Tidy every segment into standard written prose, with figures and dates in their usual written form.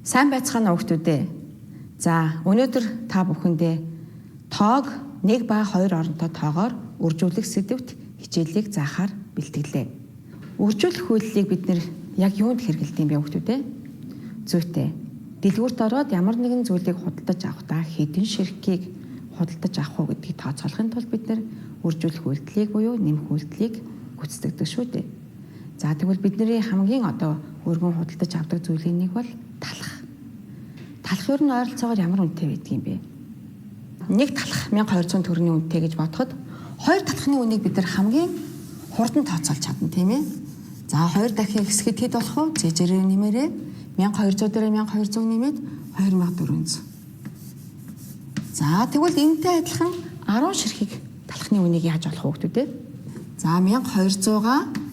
Сайн байцгаана уу хүүхдүүдээ. За өнөөдөр та бүхэндээ тоог 1 ба 2 оронтой тоогоор үржүүлэх сэдвт хичээлийг заахаар бэлтгэлээ. Үржүүлэх үйлдэлийг бид нэр яг юунд хэрэглэдэг юм бэ хүүхдүүдээ? Зүйтэй. Дэлгүүрт ороод ямар нэгэн зүйлийг худалдаж авахдаа хэдэн ширхгийг худалдаж авах уу гэдгийг тооцоолохын тулд бид нэр үржүүлэх үйлдэлийг буюу нэмэх үйлдэлийг гүйцэтгэдэг шүү дээ. За тэгвэл бидний хамгийн өргөн худалдаж авдаг зүйлийн нэг бол талах. Талах юу н ойролцоогоор ямар үнэтэй байдаг юм бэ? Нэг талах 1200 төгрөгийн үнэтэй гэж бодоход хоёр талхны үнийг бид нар хамгийн хурдан тооцоолж чадна тийм ээ. За 2 дахин хэсгэд хэд болох вэ? Зэжээрээ нэмээрээ 1200 дээр 1200 нэмээд 2400. За тэгвэл энэтэй адилхан 10 ширхэг талхны үнийг яаж олох вэ хүүхдүүдээ? За 1200-га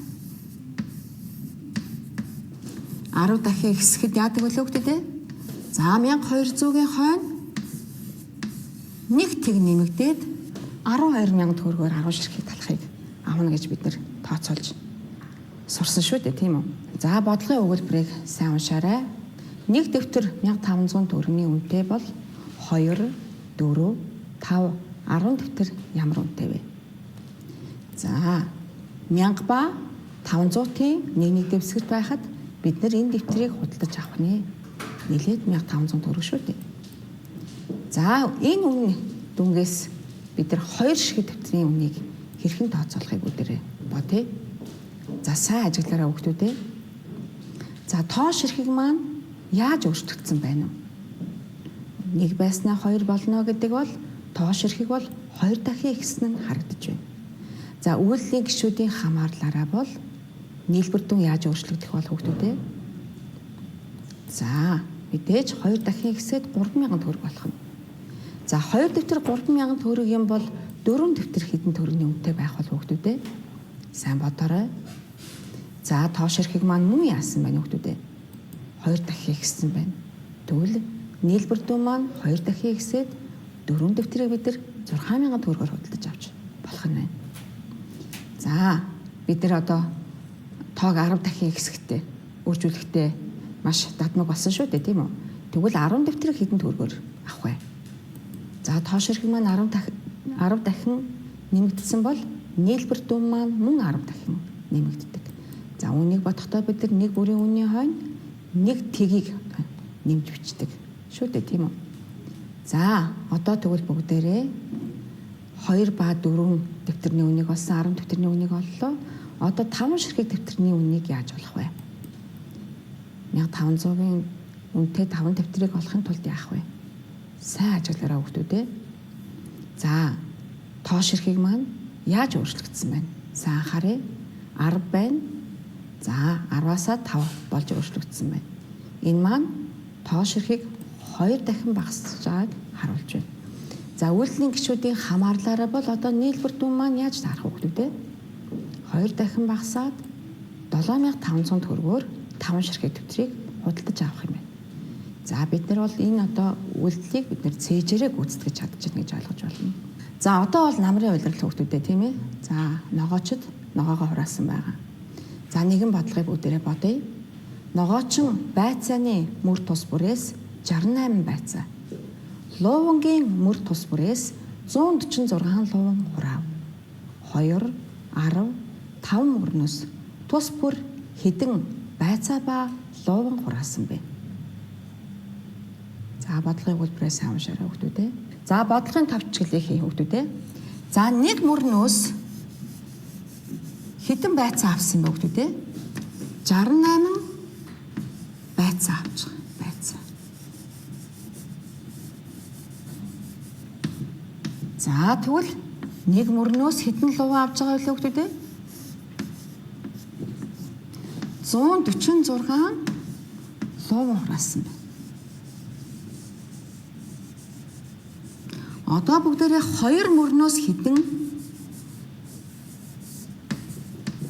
10 дахин хэсгэд яадаг вэ хүүхдүүдээ? За 1200-гийн хойно нэг тэг нэмэгдээд 12000 төгрөгөөр 10 ширхэг талахыг авна гэж бид нэр тооцоолж сурсан шүү дээ тийм үү? За бодлогын өгүүлбэрийг сайн уншаарай. Нэг дэвтэр 1500 төгрөгийн үнэтэй бол 2, 4, 5, 10 дэвтэр ямар үнэтэй вэ? За 1000 ба 500-ийн нэг дэвсгэрт байхад бид нэр энэ дэвтрийг худалдаж авах нэ. Нэлээд 1500 төгрөг шүү дээ. За энэ үнэ дүнгээс бид нар 2 ширхэг дэвтрийн үнийг хэрхэн тооцоолохыг өдөрөө бодъё. За сайн ажиглаарай хүүхдүүдээ. За тоо ширхэг маань яаж өөрчлөгдсөн байна вэ? 1 байснаа 2 болно гэдэг бол тоо ширхэг бол 2 дахин ихсэн нь харагдаж байна. За үйлдлийн гишүүдийн хамаарлаараа бол нийлбэр дүн яаж өөрчлөгдөх бол хүүхдүүдээ? За мэдээж 2 дахин ихсээд 3000 төгрөг болох нь. За 2 дэвтэр 3000 төгрөг юм бол 4 дэвтэр хэдэн төгрөгийн үнэтэй байх бол хүүхдүүдээ? Сайн бодоорой. За тоо ширхэг маань мөн яасан байна хүүхдүүдээ? 2 дахин ихсэн байна. Тэгвэл нийлбэр дүн маань 2 дахин ихсээд 4 дэвтрийг бид нар 6000 төгрөгөөр худалдаж авч болох нь байна. За бид нар тоог 10 дахин ихсэхдээ үржүүлэхдээ маш дадмаг болсон шүү дээ тийм үү? Тэгвэл 10 дэвтрийг хэдэн төгрөгөөр авах вэ? За тоо ширхэг маань 10 дахин нэмэгдсэн бол нийлбэр дүн маань мөн 10 дахин нэмэгддэг. За үнийг бодохдоо бид нар нэг бүрийн үнийн хойно нэг тгийг нэмж бичдэг шүү дээ тийм үү? За тэгвэл бүгдээрээ 2 ба 4 дэвтэрний үнийг олсон 10 дэвтэрний үнийг оллоо. 5 ширхэг дэвтэрний үнийг яаж олох вэ? 1500-гийн үнэтэй 5 дэвтрийг олохын тулд яах вэ? Сайн ажиглаарай хүүхдүүдээ. За тоо ширхэг маань яаж өөрчлөгдсөн байна? Сайн анхаарай. 10 байна. За 10-аас 5 болж өөрчлөгдсөн байна. Энэ маань тоо ширхэг 2 дахин багасж байгааг харуулж байна. За үйлдлийн гишүүдийн хамаарлаараа бол нийлбэр дүн маань яаж таарах вэ хүүхдүүдээ? 2 дахин багасаад 7500 төгрөгөөр 5 ширхэг дэвтрийг худалдаж авах юм байна. За бид нар бол энэ үйлдэлийг бид нар цээжээрээ гүйцэтгэж чадчихна гэж ойлгож байна. За бол намрын улирал хүүхдүүдээ тийм ээ. За ногоочд ногоогоо хураасан байгаа. За нэгэн бодлогыг бүгдээрээ бодъё. Ногоочин байцааны мөр тус бүрээс 68 байцаа. Лувангийн мөр тус бүрээс 146 луван хураав. 2, 10, 5 мөрнөөс тус бүр хэдэн байцаа ба луван хураасан бэ? За бодлогын өгүүлбэрээ сайн уншаарай хүүхдүүдээ. За бодлогын товчглыг хий хүүхдүүдээ. За нэг мөрнөөс хэдэн байцаа авсан бэ хүүхдүүдээ? 68 байцаа авч байгаа. За тэгвэл нэг мөрнөөс хэдэн луван авч байгаа вэ хүүхдүүдээ? 146 луван хураасан байна. Бүгдээрээ 2 мөрнөөс хэдэн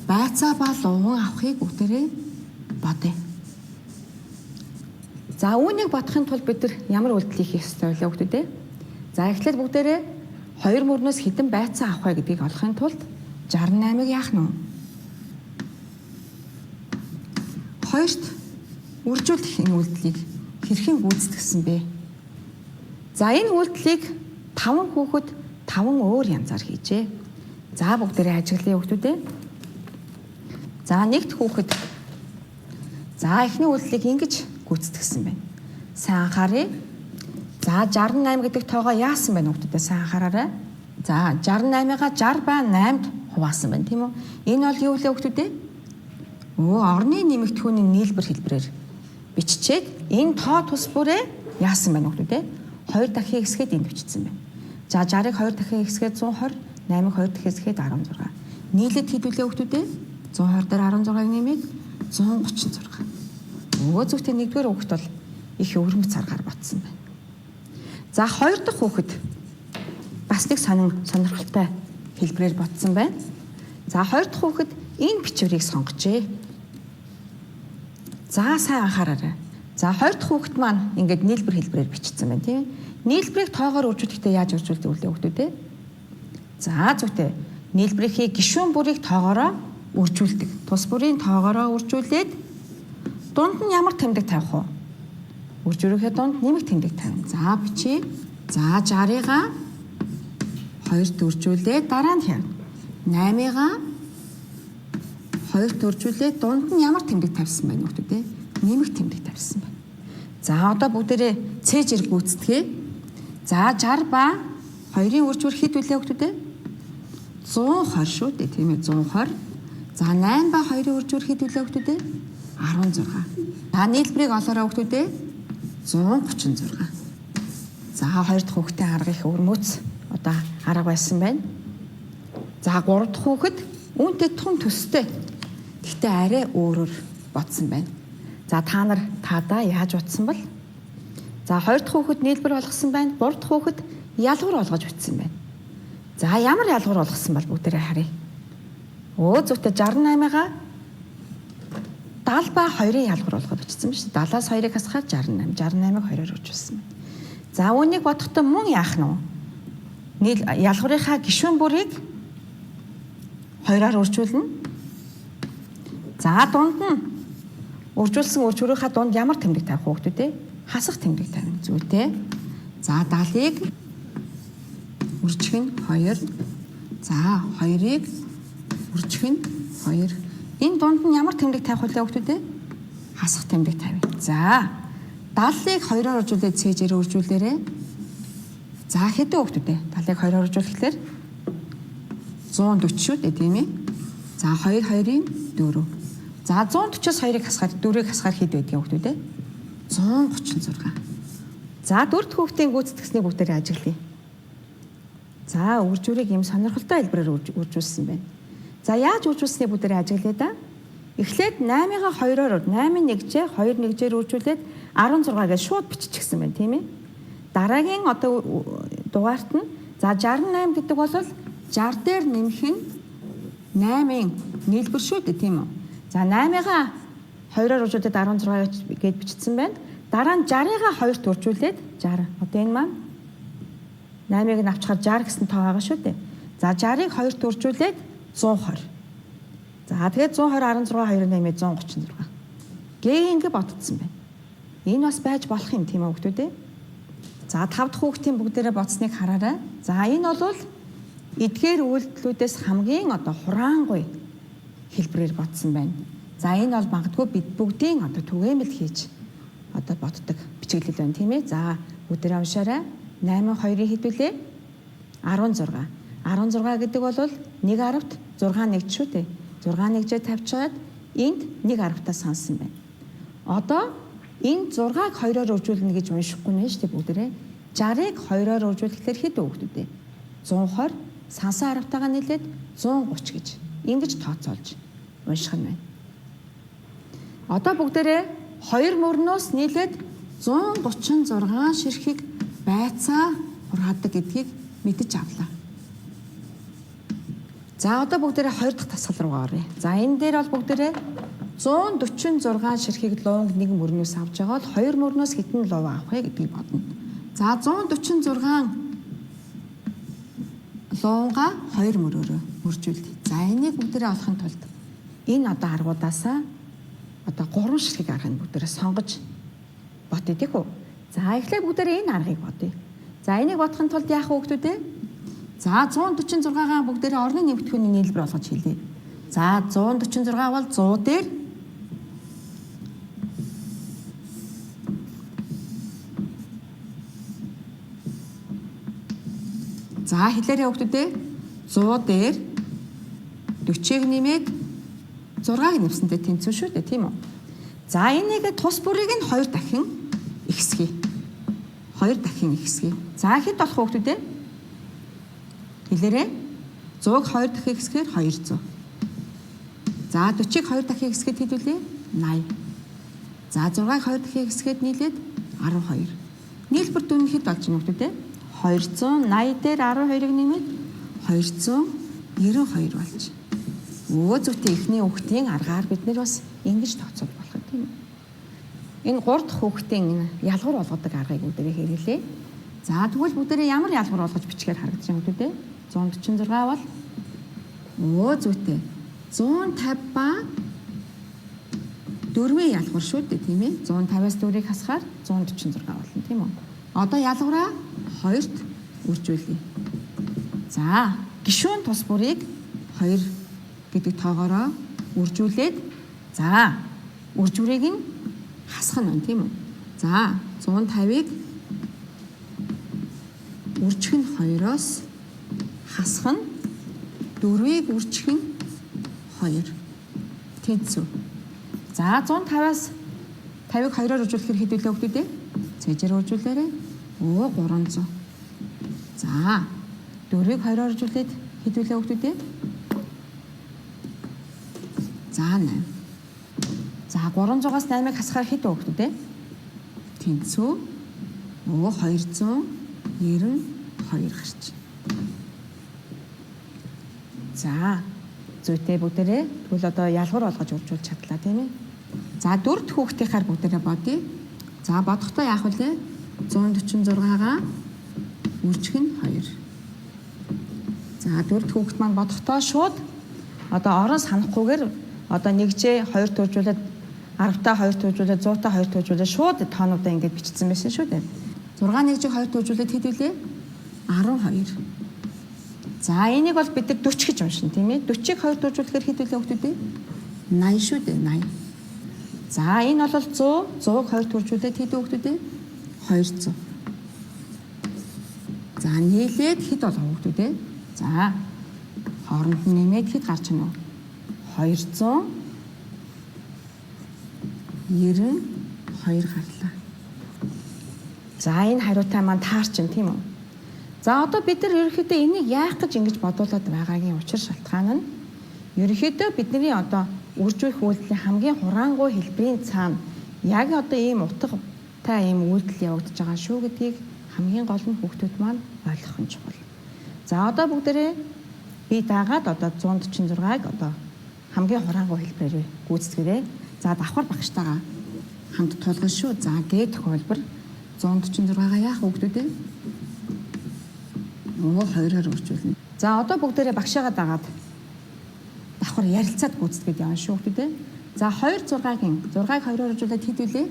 байцаа ба луван авахыг бүгдээрээ бодъё. За үүнийг бодохын тулд бид нар ямар үйлдэл хийх ёстой вэ хүүхдүүдээ? За эхлээд бүгдээрээ 2 мөрнөөс хэдэн байцаа авах вэ гэдгийг олохын тулд 68-ыг яах нь вэ? 2-т үржүүлэх энэ үйлдэлийг хэрхэн гүйцэтгсэн бэ? За энэ үйлдэлийг 5 хүүхэд 5 өөр янзаар хийжээ. За бүгдээрээ ажиглая хүүхдүүд ээ. За нэгд хүүхэд. За эхний үйлдэлийг ингэж гүйцэтгсэн байна. Сайн анхааръя. За 68 гэдэг тоогоо яасан байна хүүхдүүдээ сайн анхаараарай. За 68-аа 60 ба 8-д хуваасан байна тийм үү? Энэ бол юу вэ хүүхдүүдээ? Орны нэмэгдэхүүний нийлбэр хэлбэрээр биччихээд энэ тоо тус бүрээ яасан байна хүүхдүүдээ? 2 дахин хэсгээд энд бичсэн байна. За 60-ыг 2 дахин хэсгээд 120, 8-ыг 2 дахин хэсгээд 16. Нийлээд хэдүүлээ хүүхдүүдээ? 120 дээр 16-ыг нэмээд 136. Зүйтэй нэгдүгээр хүүхэд бол их өвөрмөц аргаар батсан байна. За 2 дахь хүүхэд бас нэг сонирхолтой хэлбэрээр ботсон байна. За 2 дахь хүүхэд энэ бичвэрийг сонгожээ. За сайн анхаараарай. За 2 дахь хүүхэд маань ингээд нийлбэр хэлбэрээр бичсэн байна тийм. Нийлбэрийг тоогоор үржүүлэхдээ яаж үржүүлдэг вэ хүүхдүүд ээ? За зүйтэй. Нийлбэрийнхээ гишүүн бүрийг тоогоороо үржүүлдэг. Тус бүрийн тоогоороо үржүүлээд дунд нь ямар тэмдэг тавих вэ? Үржүүлэхэд дунд нэмэх тэмдэг тавина. За бичиж. За 60-ыг 2-т үржүүлээд дараа нь хяв. 8-ыг 2-т үржүүлээд дунд нь ямар тэмдэг тавьсан байна хүүхдүүд ээ? Нэмэх тэмдэг тавьсан байна. За одоо бүгдээрээ C зэрэг гүйцэтгэе. За 60 ба 2-ын үржүүр хэд үлээ хүүхдүүд ээ? 120 шүү дээ тийм ээ 120. За 8 ба 2-ын үржүүр хэд үлээ хүүхдүүд ээ? 16. За нийлбэрийг олоорой хүүхдүүд ээ? 136. За 2 дахь хүүхдийн арга их өвөрмөц одоо арга байсан байна. За 3 дахь хүүхэд үүнтэй тун төстэй. Гэхдээ арай өөрөөр бодсон байна. За таадаа яаж утсан бэл? За 2 дахь хүүхэд нийлбэр болгосон байна. 3 дахь хүүхэд ялгуур болгож бичсэн байна. За ямар ялгуур болгосон бол бүгдээрээ харъя. Зүйтэй 68-ыг 70 ба 2-ын ялгуур болгоод бичсэн байна шүү. 70-аас 2-ыг хасгаад 68. 68-ыг 2-оор үржүүлсэн байна. За үүнийг бодохдоо мөн яах нь вэ? Ялгуурынхаа гишүүн бүрийг 2-оор үржүүлнэ. За дунд нь үржүүлсэн үржүүрийнхаа дунд ямар тэмдэг тавих хүүхдүүд ээ? Хасах тэмдэг тавина зүйтэй. За 70-ыг үржих нь 2. За 2-ыг үржих нь 2. Энэ дунд нь ямар тэмдэг тавих вэ хүүхдүүд ээ? Хасах тэмдэг тавина. За 70-ыг 2-оор үржүүлээд C-жээр үржүүлээрэй. За хэдэн хүүхдүүд ээ? 70-ыг 2-оор үржүүлэхлээр 140 шүү дээ тийм ээ. За 2 2-ын 4. За 140-оос 2-ыг хасгаар 4-ыг хасгаар хэд байдгийг хүүхдүүд ээ? 136. За 4 дахь хүүхдийн гүйцэтгснийг бүгдээрээ ажиглая. За үржүүрийг ийм сонирхолтой хэлбэрээр үржүүлсэн байна. За яаж үржүүлснийг бүгдээрээ ажиглая да. Эхлээд 8-ыг 2-оор 8-ын нэгжээ 2 нэгжээр үржүүлээд 16-гээ шууд биччихсэн байна тийм ээ. Дараагийн одоо дугаарт нь за 68 гэдэг бол 60 дээр нэмэх нь 8-ын нийлбэр шүү дээ тийм үү. За 8-ыг 2-оор үржүүлээд 16 гэж бичсэн байна. Дараа нь 60-ыг 2-т үржүүлээд 60. Одоо энэ маань 8-ыг авчихаар 60 гэсэн тоо байгаа шүү дээ. За 60-ыг 2-т үржүүлээд 120. За тэгээд 120 16 2 нэмээд 136. Ингээ бодцсон байна. Энэ бас байж болох юм тийм үү хүүхдүүд ээ. За 5 дахь хүүхдийн бүгдээрээ бодсныг хараарай. За энэ бол эдгээр үйлдэлүүдээс хамгийн одоо хураангуй хэлбэрээр бодсон байна. За энэ бол магадгүй бид бүгдийн одоо түгээмэл хийж одоо боддог бичиглэл байна тийм ээ. За бүгдээрээ уншаарай. 8-ын 2-ыг хэдүүлээ 16. 16 гэдэг бол 1/10-т 6 нэгж шүү дээ. 6 нэгжээ тавьчихад энд 1/10-таа сансан байна. Одоо энэ 6-ыг 2-оор үржүүлнэ гэж уншихгүй нэ шүү дээ бүгдээрээ. 60-ыг 2-оор үржүүлэхээр хэд хүүхдүүд вэ? 120 сансан 10-таагаа нийлээд 130 гэж ингэж тооцоолж унших нь байна. Одоо бүгдээрээ 2 мөрнөөс нийлээд 136 ширхэг байцаа хураадаг гэдгийг мэдэж авлаа. За одоо бүгдээрээ 2 дахь тасгал руу оръё. За энэ дээр бол бүгдээрээ 146 ширхэг луунг нэг мөрнөөс авч байгаа бол 2 мөрнөөс хэдэн лув авах вэ гэдгийг бодно. За 146 луунга 2 мөрөөрөө мөржүүлдэг. За энийг бүгдээрээ олохын тулд энэ одоо аргуудаасаа одоо 3 ширхэг аргыг бүгдээрээ сонгож бодъё тийм үү? За эхлээд бүгдээрээ энэ аргыг бодъё. За энийг бодохын тулд яах вэ хүүхдүүд ээ? За 146-гаа бүгдээрээ орны нэмэгдэхүүний нийлбэр болгож хэлье. За 146 бол 100 дээр за хэлээрэй хүүхдүүд ээ. 100 дээр 40-ыг нэмээд 6-ыг нэмсэнтэй тэнцүү шүү дээ, тийм үү? За энийг тус бүрийг нь 2 дахин ихсгэе. 2 дахин ихсгэе. За хэд болох хүүхдүүд ээ? Хэлээрэй. 100-г 2 дахин ихсгээр 200. За 40-ыг 2 дахин ихсгээд хэд вүлээ? 80. За 6-ыг 2 дахин ихсгээд нийлээд 12. Нийлбэр дүн хэд болж байна хүүхдүүд ээ? 280 дээр 12-ыг нэмээд 292 болж. Өө зүгтээ эхний хүүхдийн аргаар бид нэр бас ингэж тооцоод болох юм тийм үү? Энэ 3 дахь хүүхдийн ялгуур болгодог аргыг бүгдээрээ хэрэглэе. За тэгвэл бүгдээрээ ямар ялгуур болгож бичгээр харагдаж байгаа юм бэ? 146 бол өө зүгтээ 150 ба 4-ийн ялгуур шүү дээ тийм ээ. 150-аас 4-ийг хасахаар 146 болно тийм үү? Одоо ялгуураа 2-т үржүүлье. За гишүүн тус бүрийг 2 гэдэг тоогоороо үржүүлээд за үржүүрийг нь хасах нь тийм үү? За 150-ыг үржих нь 2-оос хасах нь 4-ийг үржих нь 2. Тэнцүү. За 150-аас 50-ыг 2-оор үржүүлэхээр хэд вүлээ хүүхдүүд ээ? Цэжээр үржүүлээрэй. Өө 300. За 4-ийг 2-оор үржүүлээд хэд вүлээ хүүхдүүд ээ? За 8. За 300-аас 8-ыг хасахаар хэд вэ хүүхдүүд ээ? Тэнцүү. Өө 292 гарч. За зүйтэй бүгдээрээ тэгвэл одоо ялгуур болгож үржүүлж чадлаа тийм ээ. За 4 дахь хүүхдийнхаар бүгдээрээ бодъё. За бодохдоо яах вүлээ? 146-гаа үржих нь 2. За 4 дахь хүүхд маань бодохдоо шууд одоо орон санахгүйгээр одоо нэгжээ 2 төржүүлээд 10-таа 2 төржүүлээд 100-таа 2 төржүүлээд шууд тоонуудаа ингэж бичсэн байсан шүү дээ. 6 нэгжийг 2 төржүүлээд хэд вүлээ? 12. За энийг бол бид нар 40 гэж уншина тийм ээ. 40-ыг 2 төржүүлэхээр хэд вүлээ хүүхдүүд ээ? 80 шүү дээ 80. За энэ бол 100, 100-ыг 2 төржүүлээд хэд хүүхдүүд ээ? 200. За нийлээд хэд болох хүүхдүүд ээ? За хооронд нь нэмээд хэд гарч ийнө? 292 гарлаа. За энэ хариутай маань таарчин тийм үү? За одоо бид нар ерөнхийдөө энийг яах гэж ингэж бодуулаад байгаагийн учир шалтгаан нь ерөнхийдөө бидний одоо үржүүлэх үйлдэлийн хамгийн хураангуй хэлбэрийн цаана яг одоо ийм утгатай ийм үйлдэл явагдаж байгаа шүү гэдгийг хамгийн гол нь хүүхдүүд маань ойлгох нь чухал. За одоо бүгдээрээ би дагаад одоо 146-ыг одоо хамгийн хураангуй хэлбэрээр гүйцэтгэрээ. За давхар багштайгаа хамт тулгана шүү. За гээ тохиолбор 146-гаа яах хүүхдүүд ээ? Өө 2-оор үржүүлнэ. За одоо бүгдээрээ багшаагаа дагаад давхар ярилцаад гүйцэтгээд явна шүү хүүхдүүд ээ. За 2 6-гийн 6-ыг 2-оор үржүүлээд хэд вүлээ?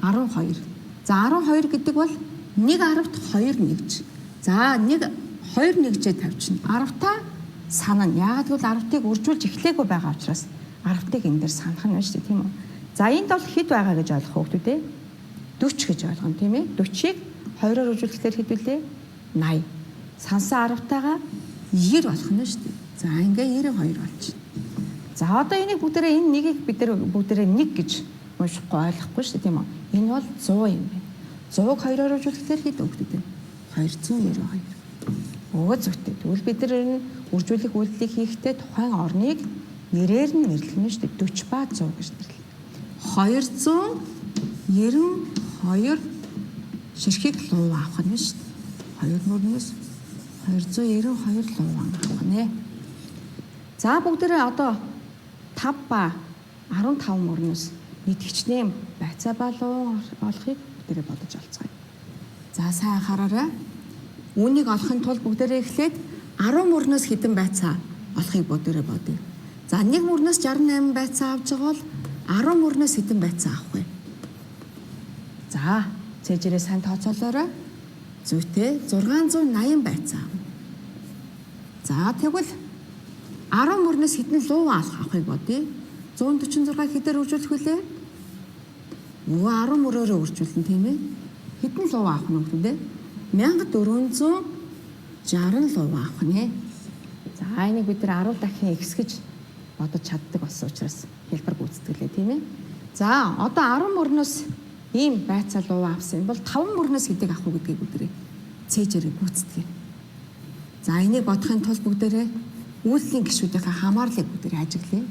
12. За 12 гэдэг бол 1 10-т 2 нэгж. За 1 2 нэгжээ тавьчихна. 10-таа санана. Яагаад гэвэл 10-тыг үржүүлж эхлэегүй байгаа учраас 10-тыг энэ дээр санах нь байна шүү дээ, тийм үү? За энд бол хэд байгаа гэж ойлгох хүүхдүүд ээ? 40 гэж ойлгоно, тийм ээ? 40-ыг 2-оор үржүүлэхээр хэд вүлээ? 80. Сансан 10-таагаа 90 болох нь шүү дээ. За ингээ 92 болчих. За одоо энийг бүгдээрээ энэ нэгийг бид нар бүгдээрээ 1 гэж уншихгүй ойлгохгүй шүү дээ, тийм үү? Энэ бол 100 юм байна. 100-ыг 2-оор үржүүлэхээр хэд хүүхдүүд вэ? 292. Өө зүгтээ. Тэгвэл бид нар энэ үржүүлэх үйлдэлийг хийхдээ тухайн орныг нэрээр нь нэрлэх нь шүү дээ. 40 ба 100 гэж нэрлэв. 292 ширхэг луу авах нь шүү дээ. 2 мөрнөөс 292 луу авах нэ. За бүгдээрээ одоо 5 ба 15 мөрнөөс нийт хичнээн байцаа ба луу олохыг бүгдээрээ бодож олцгоё. За сайн анхаараарай. Үүнийг олохын тулд бүгдээрээ эхлээд 10 мөрнөөс хэдэн байцаа олохыг бүгдээрээ бодъё. За 1 мөрнөөс 68 байцаа авч байгаа бол 10 мөрнөөс хэдэн байцаа авах вэ? За цээжээрээ сайн тооцоолоорой. Зүйтэй 680 байцаа. За тэгвэл 10 мөрнөөс хэдэн луу авахыг бодъё? 146 хэдээр үржүүлэх вүлээ? 10 мөрөөрөө үржүүлнэ тийм ээ. Хэдэн луу авах нь вэ? 1460 луу авах нэ. За энийг бид нар 10 дахин x гэж бодож чаддаг болсон учраас хэлбэр гүйцэтгэлээ тийм ээ. За одоо 10 мөрнөөс ийм байцаа луу авсан бол 5 мөрнөөс хэдийг авах уу гэдгийг бүгдээ цээжээрээ гүйцэтгэе. За энийг бодохын тулд бүгдээрээ үйлсийн гишүүдийнхээ хамаарлыг бүгдээрээ ажиглая.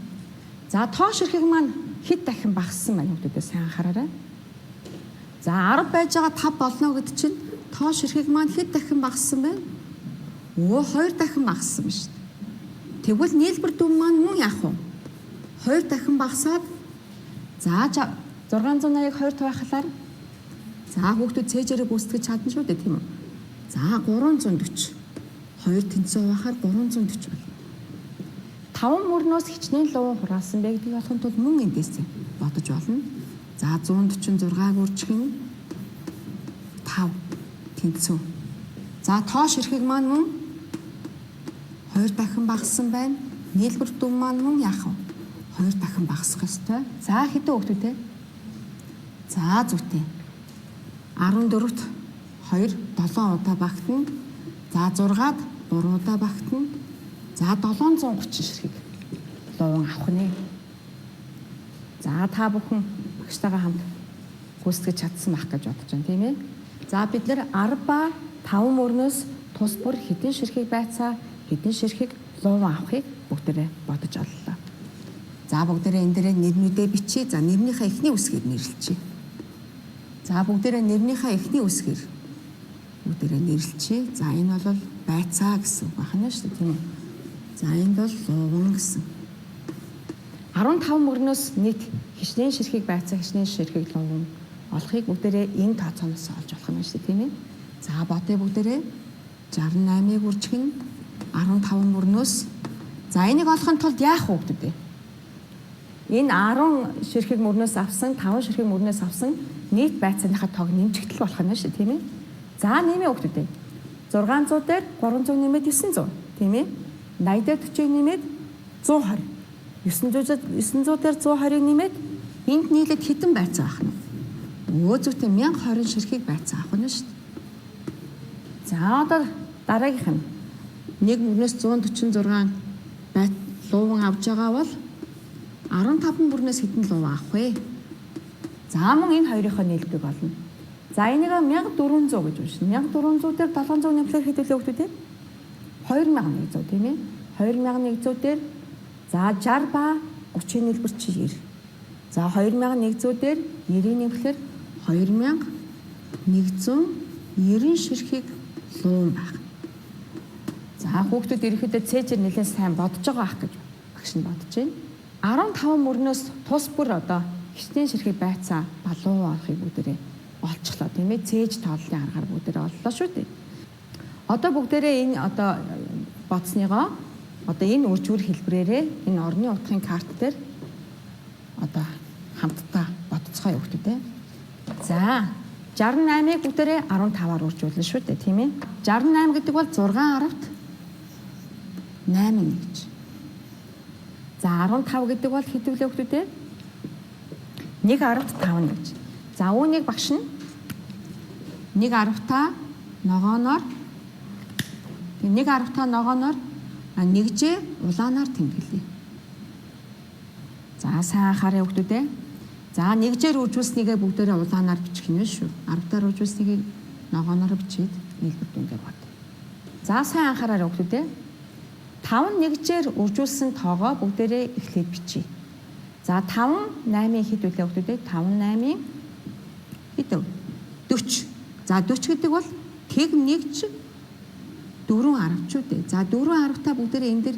За тоош эрхийг маань хэд дахин багассан байна бүгдээ сайн анхаараарай. За 10 байж байгаа 5 болно гэд чинь тоош эрхийг маань хэд дахин багассан бэ? 2 дахин багассан байна шүү дээ. Тэгвэл нийлбэр дүн маань мөн яах вэ? 2 дахин багасаад за 680-ыг 2 тавихлаар за хүүхдүүд цээжээрээ гүйцэтгэж чадна шүү дээ тийм үү? За 340. 2 тэнцээ байхаар 340 байна. 5 мөрнөөс хичнээн луу хураасан бэ гэдгийг олохын тулд мөн эндээс бодож болно. За 146-г үржихэн 5 тэнцүү. За тоош эрхийг маань мөн 2 дахин багассан байна. Нийлбэр дүн маань мөн яах вэ? 2 дахин багасах ёстой. За хэдэн хүүхдүүд вэ? За зүйтэй. 14-т 2 7 удаа багтана. За 6-ад 3 удаа багтана. За 730 ширхэг луун авах нэ. За та бүхэн багштайгаа хамт гүйцэтгэж чадсан байх гэж бодож байна тийм ээ. За бид нэр 10 ба 5 мөрнөөс тус бүр хэдэн ширхэг байцаа хэдэн ширхэг луун авахыг бүгдээрээ бодож оллоо. За бүгдээрээ энэ дээрээ нэрнүүдээ бичиж за нэрнийхээ эхний үсгээр нэрлэлчихье. За бүгдээрээ нэрнийхээ эхний үсгээр бүгдээрээ нэрлэлчихье. За энэ бол байцаа гэсэн үг байна шүү дээ тийм үү. За энэ бол луун гэсэн. 15 мөрнөөс нийт хичнээн ширхэг байцаа хичнээн ширхэг луун олохыг бүгдээрээ энэ тооцооноос олж болох юм шүү дээ тийм ээ. За бодъё бүгдээрээ 68-ыг үржихэн 15 мөрнөөс за энийг олохын тулд яах вэ гэдэг вэ? Энэ 10 ширхэг мөрнөөс авсан 5 ширхэг мөрнөөс авсан нийт байцааныхаа тоог нэмжигдэл болох нь шүү тийм ээ. За нэмээ хүүхдүүд ээ. 600 дээр 300 нэмээд 900 тийм ээ. 80 дээр 40-ыг нэмээд 120. 900 дээр 120-ыг нэмээд энд нийлээд хэдэн байцаа авах нь? Зүйтэй 1020 ширхэг байцаа авах нь шүү дээ. За одоо дараагийнх нь нэг мөрнөөс 146 луун авж байгаа бол 15 мөрнөөс хэдэн луун авах вэ? За мөн энэ хоёрынхоо нийлбэрийг олно. За энийг 1400 гэж уншина. 1400 дээр 700 нэмэхээр хэд үлээ хүүхдүүд? 2100 тийм ээ. 2100 дээр за 60 ба 30 нийлбэр чи 90. За 2100 дээр 90 нэмэхээр 2190 ширхэг луун байна. За хүүхдүүд ерөнхийдөө цээжээр нэлээд сайн бодож байгаа ах гэж багш нь бодож байна. 15 мөрнөөс тус бүр одоо хичнээн ширхэг байцаа балуу орохыг бүгдээрээ олцглоо тийм ээ. Цээж тооллын аргаар бүгдээрээ оллоо шүү дээ. Одоо бүгдээрээ энэ одоо бодсныгоо одоо энэ үржүүр хэлбрээрээ энэ орны утгын карт дээр одоо хамтдаа бодцгоо хүүхдүүдээ. За 68-ыг бүгдээрээ 15-аар үржүүлнэ шүү дээ тийм ээ. 68 гэдэг бол 6 10-т 8 гэж. За 15 гэдэг бол хэд вэ хүүхдүүдээ? 1 10-т 5 гэж. За үүнийг багш нь 1 10-та ногооноор 1 10-та ногооноор нэгжээ улаанаар тэмдэглэе. За сайн анхаарай хүүхдүүдээ. За нэгжээр үржүүлснийгээ бүгдээрээ улаанаар бичих нь шүү. 10-таар үржүүлснийг ногооноор бичээд нийлбэр дүнгээр бод. За сайн анхаарай хүүхдүүдээ. 5 нэгжээр үржүүлсэн тоогоо бүгдээрээ эхлээд бичиж. За 5 8-ийн хэд үлээ хүүхдүүдээ? 5 8-ийн хэд вэ? 40. За 40 гэдэг бол тэг нэгж 4 10 ч үгүй. За 4 10-таа бүгдээрээ энэ дэр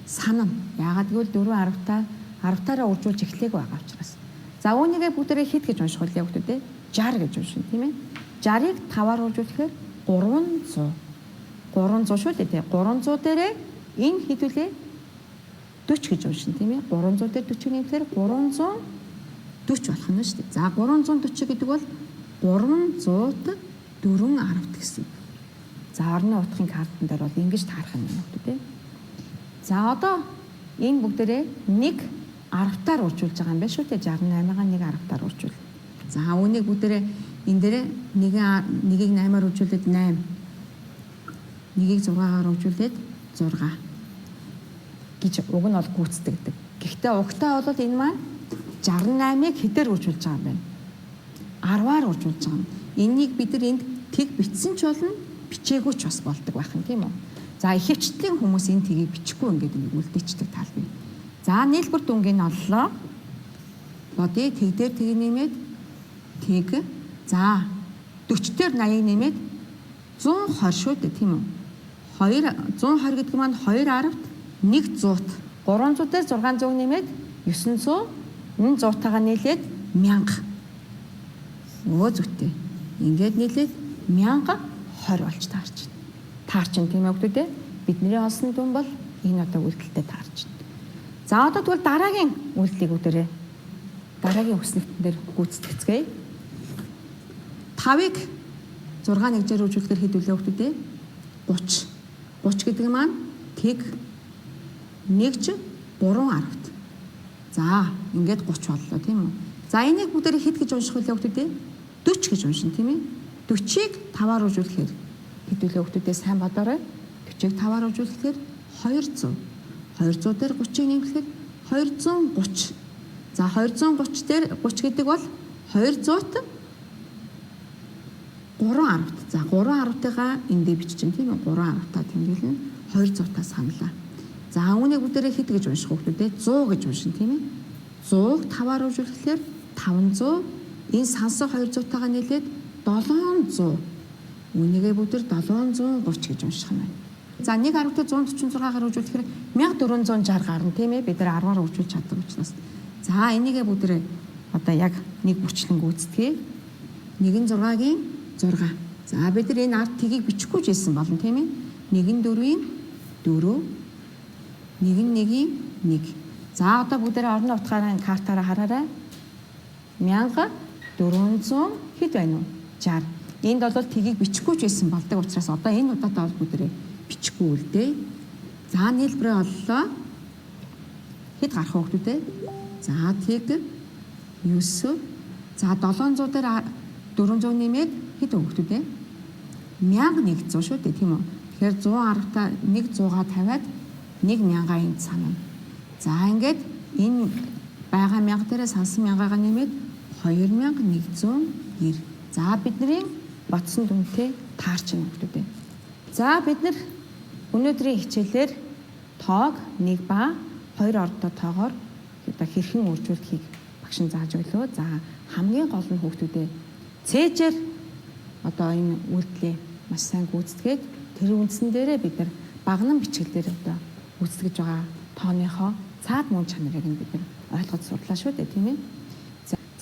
санана. Яагаад гэвэл 4 10-таа 10-таараа үржүүлж эхлэх байгаа учраас. За үүнийгээ бүгдээрээ хэд гэж унших вэ хүүхдүүдээ? 60 гэж уншина тийм ээ. 60-ыг 5-аар үржүүлэхээр 300. 300 шүү дээ тийм. 300 дээрээ энэ хэд үлээ? 40 гэж уншина тийм ээ. 300 дээр 40 нэмэхээр 340 болох нь шүү дээ. За 340 гэдэг бол 300-д 410 гэсэн. За орны утгын картан дээр бол ингэж таарах юм байна үү? За одоо энэ бүгдээрээ 1-10-таар үржүүлж байгаа юм байна шүү дээ. 68-аа 1-10-таар үржүүл. За үүнийг бүгдээрээ энэ дээрээ 1-ийг 8-аар үржүүлээд 8. 1-ийг 6-аар үржүүлээд 6 гэж уг нь бол гүйцэтгэдэг. Гэхдээ угтаа бол энэ маань 68-ыг хэдээр үржүүлж байгаа юм байна? 10-аар үржүүлж байгаа юм. Энийг бид нар энд тэг бичсэн ч болно, бичээгүй ч бас болдог байх юм тийм үү? За ихэвчлэн хүмүүс энэ тгийг бичихгүй ингээд үлдээчдэг тал бий. За нийлбэр дүнгийн оллоо. Бодъё тэг дээр тэг нэмээд тэг. За 40-тээр 80 нэмээд 120 шүү дээ тийм үү? 120 гэдэг маань 210-т 100-т 300-ээр 600 нэмээд 900 энэ 100-таагаа нийлээд 1000. Өө зүгтээ. Ингээд нийлээд 1020 болж таарч байна. Таарч байна тийм үү гэдэг. Бидний олсон дүн бол энэ одоо үйлдэлтэй таарч байна. За одоо тэгвэл дараагийн үйлдэлийг үдэрээ. Дараагийн өснөгтөн дээр гүйцэтгэцгээе. 5-ыг 6 нэгжээр үржүүлэхээр хэд үлээ хөлтөдөө 30. 30 гэдэг маань тэг нэгж 310-т. За ингээд 30 боллоо тийм үү? За энийг бүгдээр хэд гэж унших вэ хөлтөдөө 40 гэж уншин тийм ээ. 40-ыг 5-аар үржүүлэхээр хэд үлээ хөлтөдөө сайн бодоорой. 40-ыг 5-аар үржүүлэхээр 200. 200 дээр 30-ыг нэмэхээр 230. За 230 дээр 30 гэдэг бол 200-т 310-т. За 310-тайгаа эндээ бичиж тийм үү? 310-таа тэмдэглэн 200-таас ханалаа. За үүнийг бүгдээрээ хэд гэж унших вэ? 100 гэж уншин тийм ээ. 100-г 5-аар үржүүлэхээр 500. Энэ сансаг 200-таагаа нийлээд 700. Үнийгээ бүгдээр 730 гэж унших юм байна. За 1-10-т 146-гаар үржүүлэхээр 1460 гарна тийм ээ. Бид нар 10-аар үржүүлж чаддаг учраас. За энийгээ бүгдээрээ одоо яг нэг бүрчлэн гүйцэтгэе. 1-6-гийн 6. За бид нар энэ арт тгийг бичихгүй ч хэлсэн болно тийм ээ. 1-4-ийн 4. 1-1-ийн 1. За одоо бүгдээрээ орны утгаараа картаараа хараарай. 1400 хэд байна уу? 60. Энд бол тгийг бичихгүй ч хэлсэн болдог учраас одоо энэ удаатай бол бүгдээрээ бичихгүй үлдээ. За нийлбэрээ оллоо. Хэд гарах вэ хөлтөө? За тэг 9. За 700 дээр 400 нэмээд хэд өгөхтэй вэ? 1100 шүү дээ тийм үү? Тэгэхээр 110-таа 100-гаа тавиад 1000-аа энд санана. За ингээд энэ байгаа 1000 дээрээ сансан 1000-аагаа нэмээд 2190. За бидний бодсон дүнтэй таарч байна гэдэг. За бид нар өнөөдрийн хичээлээр тоог 1 ба 2 ордоо тоогоор одоо хэрхэн үржүүлэхийг багш нь зааж өглөө. За хамгийн гол нь хүүхдүүдээ цээжээр одоо энэ үйлдэлээ маш сайн гүйцэтгээд тэр үндсэн дээрээ бид нар багнан бичгэлээр одоо гүйцэтгэж байгаа тооныхоо цаад мөн чанарыг нь бид нар ойлгож судлаа шүү дээ тийм ээ.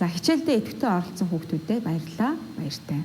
За хичээлдээ идэвхтэй оролцсон хүүхдүүдэд баярлалаа. Баяртай.